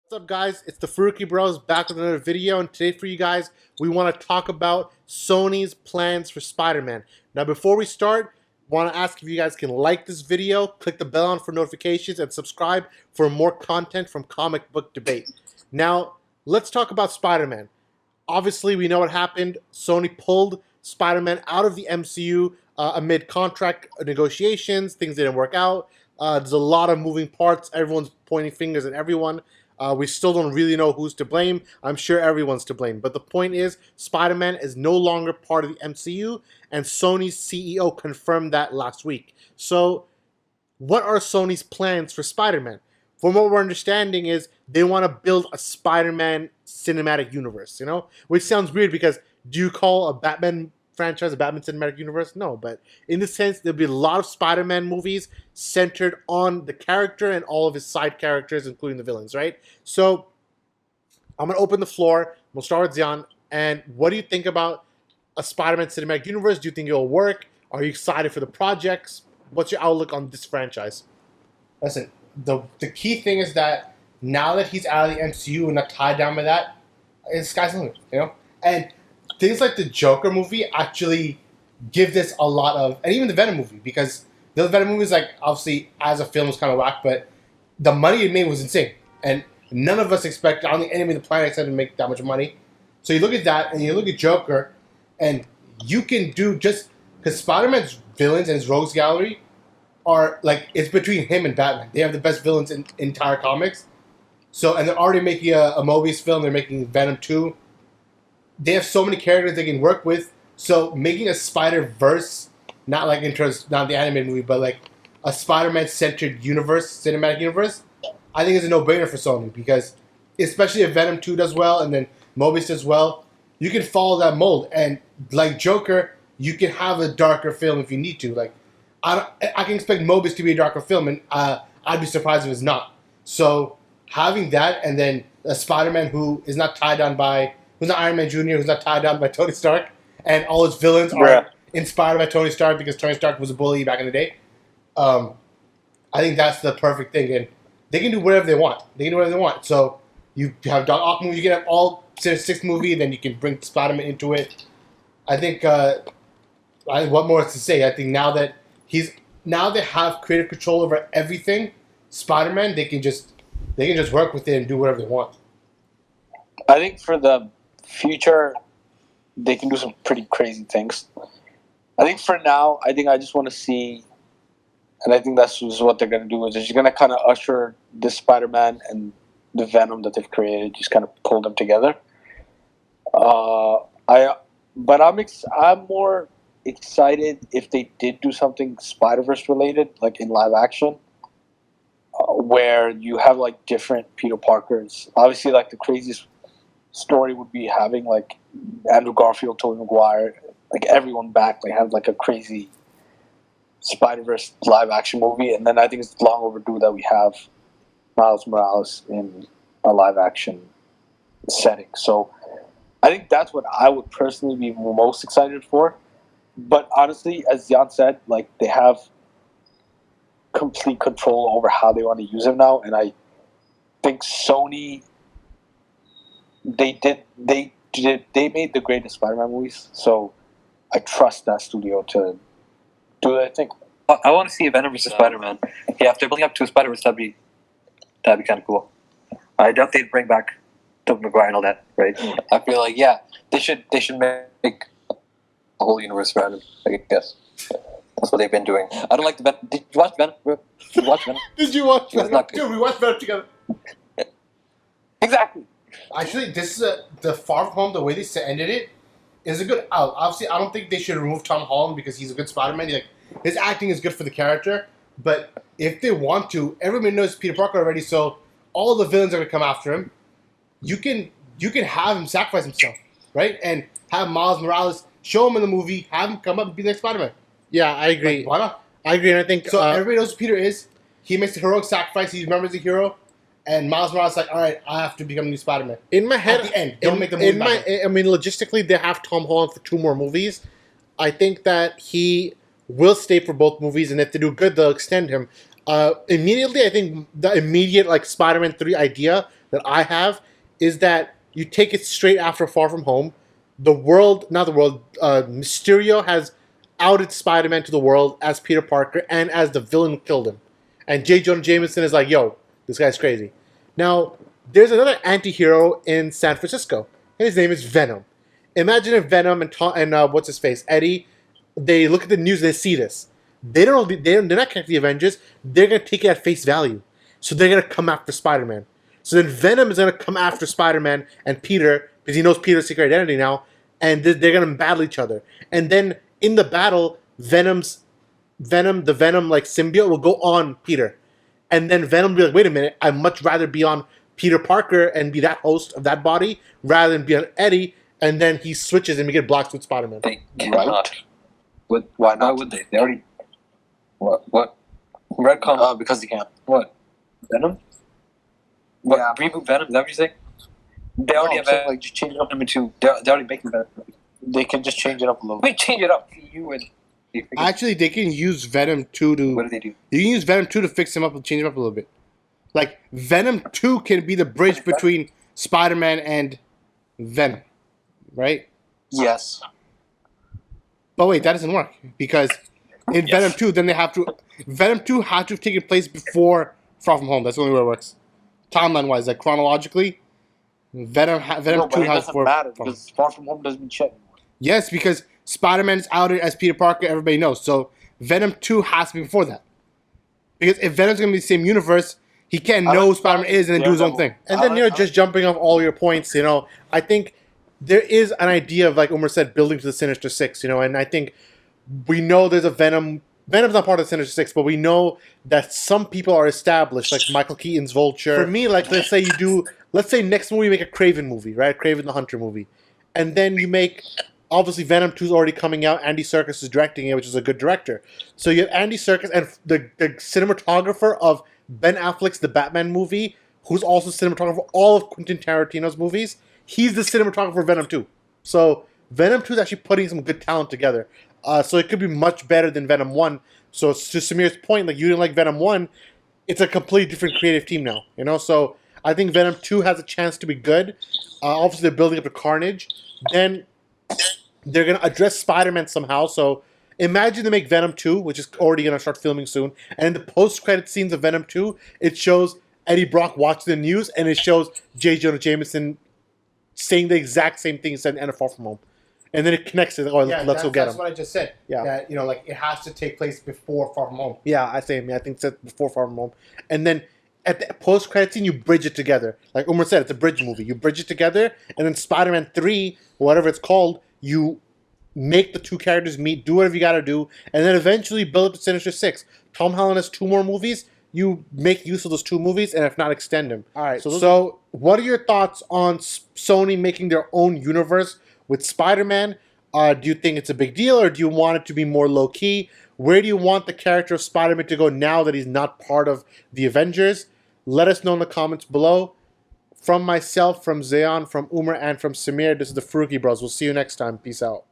What's up, guys? It's the Furuki Bros back with another video, and today for you guys, we want to talk about Sony's plans for Spider-Man. Now, before we start, want to ask if you guys can like this video, click the bell on for notifications, and subscribe for more content from Comic Book Debate. Now, let's talk about Spider-Man. Obviously, we know what happened. Sony pulled Spider-Man out of the MCU amid contract negotiations. Things didn't work out. There's a lot of moving parts. Everyone's pointing fingers at everyone. We still don't really know who's to blame. I'm sure everyone's to blame. But the point is, Spider-Man is no longer part of the MCU, and Sony's CEO confirmed that last week. So, what are Sony's plans for Spider-Man? From what we're understanding is they want to build a Spider-Man cinematic universe, Which sounds weird because do you call a Batman franchise a Batman cinematic universe? No, but in this sense, there'll be a lot of Spider-Man movies centered on the character and all of his side characters, including the villains, right? So I'm going to open the floor. We'll start with Zion. And what do you think about a Spider-Man cinematic universe? Do you think it'll work? Are you excited for the projects? What's your outlook on this franchise? Listen, the key thing is that now that he's out of the MCU and not tied down by that, it's sky's the limit, And things like the Joker movie actually give this a lot of, and even the Venom movie, because the Venom movie is like, obviously, as a film was kind of whack, but the money it made was insane. And none of us expect, I don't think anybody on the planet expected to make that much money. So you look at that, and you look at Joker, and you can do just, because Spider-Man's villains and his rogues gallery are, like, it's between him and Batman. They have the best villains in entire comics. So, and they're already making a Morbius film, they're making Venom 2. They have so many characters they can work with. So making a Spider-Verse, not like in terms, not the animated movie, but like a Spider-Man-centered universe, cinematic universe, I think is a no-brainer for Sony because especially if Venom 2 does well and then Morbius does well, you can follow that mold. And like Joker, you can have a darker film if you need to. Like I can expect Morbius to be a darker film, and I'd be surprised if it's not. So having that and then a Spider-Man who is not tied down by who's not Iron Man Jr., who's not tied down by Tony Stark, and all his villains are inspired by Tony Stark because Tony Stark was a bully back in the day. I think that's the perfect thing, and they can do whatever they want. So you have Doc Ock movie, you can have all six movie, and then you can bring Spider-Man into it. I think what more is to say? I think now that they have creative control over everything, Spider-Man, they can just work with it and do whatever they want. I think for the future, they can do some pretty crazy things. I think for now, I just want to see, and I think that's what they're going to do, is they're just going to kind of usher this Spider-Man and the Venom that they've created, just kind of pull them together. But I'm more excited if they did do something Spider-Verse related, like in live action, where you have like different Peter Parkers. Obviously, like the craziest story would be having like Andrew Garfield, Tobey Maguire, like everyone back, like have like a crazy Spider-Verse live action movie, and then I think it's long overdue that we have Miles Morales in a live action setting. So I think that's what I would personally be most excited for. But honestly, as Jan said, like they have complete control over how they want to use him now, and I think Sony they made the greatest Spider-Man movies, so I trust that studio to do their thing. I want to see a Venom versus Spider-Man. Yeah, if they're building up to a Spider-Verse, that'd be kind of cool. I doubt they'd bring back Tobey Maguire and all that, right? I feel like they should make a whole universe around him. I guess that's what they've been doing. I don't like the Venom. Did you watch Venom? Did you watch Venom? Did you watch Venom? Dude, we watched Venom together. Exactly. Actually, this is the Far From Home. The way they ended it is a good out. Obviously, I don't think they should remove Tom Holland because he's a good Spider-Man. His acting is good for the character. But if they want to, everybody knows Peter Parker already, so all the villains are gonna come after him. You can have him sacrifice himself, right? And have Miles Morales show him in the movie, have him come up and be the next Spider-Man. Yeah, I agree. Like, why not? I agree, and I think so. Everybody knows who Peter is. He makes a heroic sacrifice. He remembers the hero. And Miles Morales is like, all right, I have to become a new Spider-Man. In my head, at the end, don't make the movie. I mean, logistically, they have Tom Holland for 2 more movies. I think that he will stay for both movies, and if they do good, they'll extend him. Immediately, I think the immediate like Spider-Man 3 idea that I have is that you take it straight after Far From Home. The world, not the world, Mysterio has outed Spider-Man to the world as Peter Parker and as the villain who killed him. And J. Jonah Jameson is like, yo, this guy's crazy. Now, there's another anti-hero in San Francisco, and his name is Venom. Imagine if Venom and what's his face, Eddie, they look at the news and they see this. They don't know, they're not connected to the Avengers. They're going to take it at face value. So they're going to come after Spider-Man. So then Venom is going to come after Spider-Man and Peter, because he knows Peter's secret identity now, and they're going to battle each other. And then in the battle, the Venom like symbiote will go on Peter. And then Venom will be like, wait a minute, I'd much rather be on Peter Parker and be that host of that body rather than be on Eddie. And then he switches and we get Black Suit Spider-Man. They cannot. Why not? Why would they? They already. What? Redcon? Because they can't. What? Venom? What? Yeah. Reboot Venom? Is that what you say? They already have so, like, just change it up. number 2. They're already making Venom. They can just change it up a little. Wait, change it up. You and. Actually, they can use Venom 2 to... What do they do? You can use Venom 2 to fix him up and change him up a little bit. Like, Venom 2 can be the bridge between Spider-Man and Venom. Right? Yes. But wait, that doesn't work. Because in Venom 2, then they have to... Venom 2 had to have taken place before Far From Home. That's the only way it works. Timeline-wise, like, chronologically, Venom 2 but it has... doesn't matter because Far From Home doesn't mean shit anymore. Yes, because Spider-Man is outed as Peter Parker, everybody knows. So Venom 2 has to be before that. Because if Venom's going to be the same universe, he can't know who Spider-Man is and then do his own thing. And then, just jumping off all your points, I think there is an idea of, like Umar said, building to the Sinister Six, and I think we know there's a Venom. Venom's not part of the Sinister Six, but we know that some people are established, like Michael Keaton's Vulture. For me, like, let's say next movie you make a Kraven movie, right? Kraven the Hunter movie. And then you make... Obviously, Venom 2 is already coming out. Andy Serkis is directing it, which is a good director. So you have Andy Serkis and the cinematographer of Ben Affleck's The Batman movie, who's also cinematographer for all of Quentin Tarantino's movies. He's the cinematographer of Venom 2. So Venom 2 is actually putting some good talent together. So it could be much better than Venom 1. So to Samir's point, like, you didn't like Venom 1, it's a completely different creative team now. So I think Venom 2 has a chance to be good. Obviously, they're building up to Carnage. Then... they're going to address Spider-Man somehow, so imagine they make Venom 2, which is already going to start filming soon, and in the post-credit scenes of Venom 2, it shows Eddie Brock watching the news, and it shows J. Jonah Jameson saying the exact same thing he said in End of Far From Home. And then it connects it, let's go get him. That's what I just said. Yeah. That, like, it has to take place before Far From Home. Yeah, I think it's before Far From Home. And then at the post-credit scene, you bridge it together. Like Umar said, it's a bridge movie. You bridge it together, and then Spider-Man 3, whatever it's called, you make the two characters meet, do whatever you gotta do, and then eventually build up to Sinister Six. Tom Holland has 2 more movies. You make use of those 2 movies, and if not, extend them. All right. So what are your thoughts on Sony making their own universe with Spider-Man? Do you think it's a big deal, or do you want it to be more low-key? Where do you want the character of Spider-Man to go now that he's not part of the Avengers? Let us know in the comments below. From myself, from Zayon, from Umar, and from Samir, this is the Fruki Bros. We'll see you next time. Peace out.